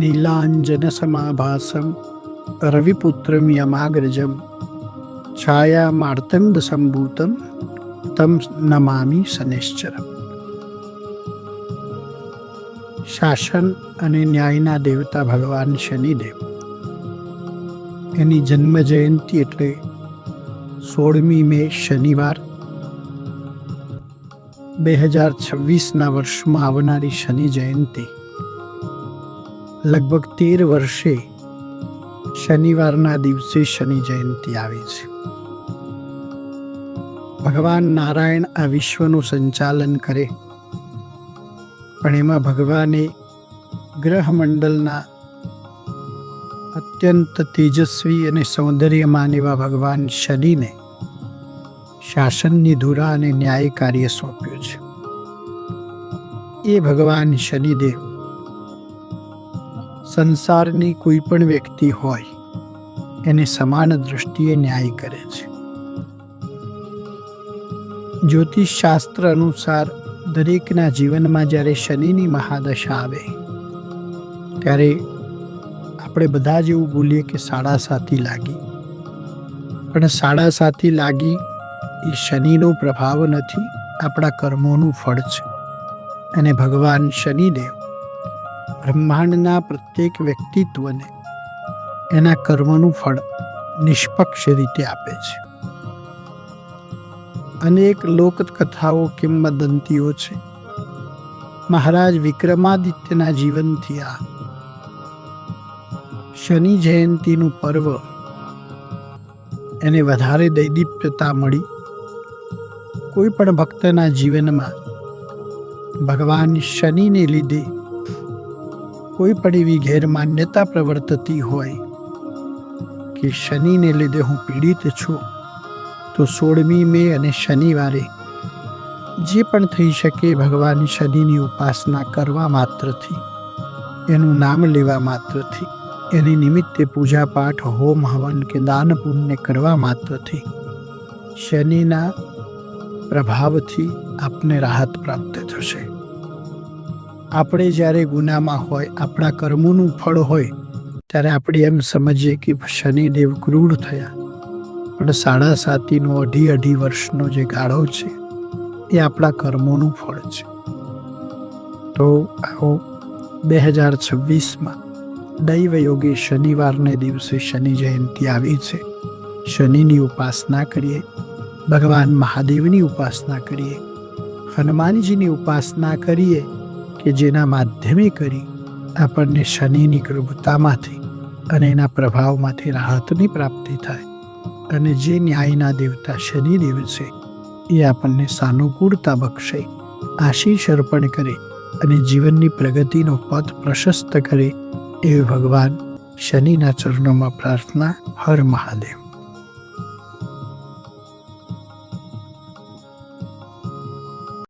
નીલાંજનસમાભાસમ રવિપુત્રમ યમાગ્રજમ છાયા માર્તંડ સંભૂતમ તમ નમામિ શનૈશ્ચરમ. શાસન અને ન્યાયના દેવતા ભગવાન શનિદેવ, એની જન્મ જયંતિ એટલે 16મી મે શનિવાર 2026ના વર્ષમાં આવનારી શનિ જયંતિ લગભગ 13 વર્ષે શનિવારના દિવસે શનિ જયંતિ આવે છે. ભગવાન નારાયણ આ વિશ્વનું સંચાલન કરે, પણ એમાં ભગવાને ગ્રહમંડળના અત્યંત તેજસ્વી અને સૌંદર્યમાન એવા ભગવાન શનિને શાસનની ધુરા અને ન્યાય કાર્ય સોંપ્યું છે. એ ભગવાન શનિદેવ સંસારની કોઈ પણ વ્યક્તિ હોય એને સમાન દૃષ્ટિએ ન્યાય કરે છે. જ્યોતિષ શાસ્ત્ર અનુસાર દરેકના જીવનમાં જ્યારે શનિની મહાદશા આવે ત્યારે આપણે બધા જ એવું બોલીએ કે સાડાસાતી લાગી, પણ સાડાસાતી લાગી એ શનિનો પ્રભાવ નથી, આપણા કર્મોનું ફળ છે. અને ભગવાન શનિદેવ બ્રહ્માંડના પ્રત્યેક વ્યક્તિત્વને એના કર્મનું ફળ નિષ્પક્ષ રીતે આપે છે. અનેક લોકકથાઓ કિંવદંતીઓ છે. મહારાજ વિક્રમાદિત્યના જીવનથી આ શનિ જયંતિનું પર્વ એને વધારે દૈદીપ્યતા મળી. કોઈ પણ ભક્તના જીવનમાં ભગવાન શનિને લીધે કોઈ પણ એવી ગેરમાન્યતા પ્રવર્તતી હોય કે શનિને લીધે હું પીડિત છું, તો 16મી મે અને શનિવારે જે પણ થઈ શકે ભગવાન શનિની ઉપાસના કરવા માત્રથી, એનું નામ લેવા માત્રથી, એની નિમિત્તે પૂજાપાઠ હોમ હવન કે દાન પુણ્ય કરવા માત્રથી શનિના પ્રભાવથી આપને રાહત પ્રાપ્ત થશે. આપણે જ્યારે ગુનામાં હોય, આપણા કર્મોનું ફળ હોય, ત્યારે આપણે એમ સમજીએ કે શનિદેવ ક્રૂર થયા, પણ સાડાસાતીનો 2.5 વર્ષનો જે ગાળો છે એ આપણા કર્મોનું ફળ છે. તો આવો 2026માં દૈવયોગે શનિવારને દિવસે શનિ જયંતિ આવી છે. શનિની ઉપાસના કરીએ, ભગવાન મહાદેવની ઉપાસના કરીએ, હનુમાનજીની ઉપાસના કરીએ કે જેના માધ્યમે કરી આપણને શનિની કૃપતામાંથી અને એના પ્રભાવમાંથી રાહતની પ્રાપ્તિ થાય, અને જે ન્યાયના દેવતા શનિદેવ છે એ આપણને સાનુકૂળતા બક્ષે, આશીષ અર્પણ કરે અને જીવનની પ્રગતિનો પથ પ્રશસ્ત કરે એવી ભગવાન શનિના ચરણોમાં પ્રાર્થના. હર મહાદેવ.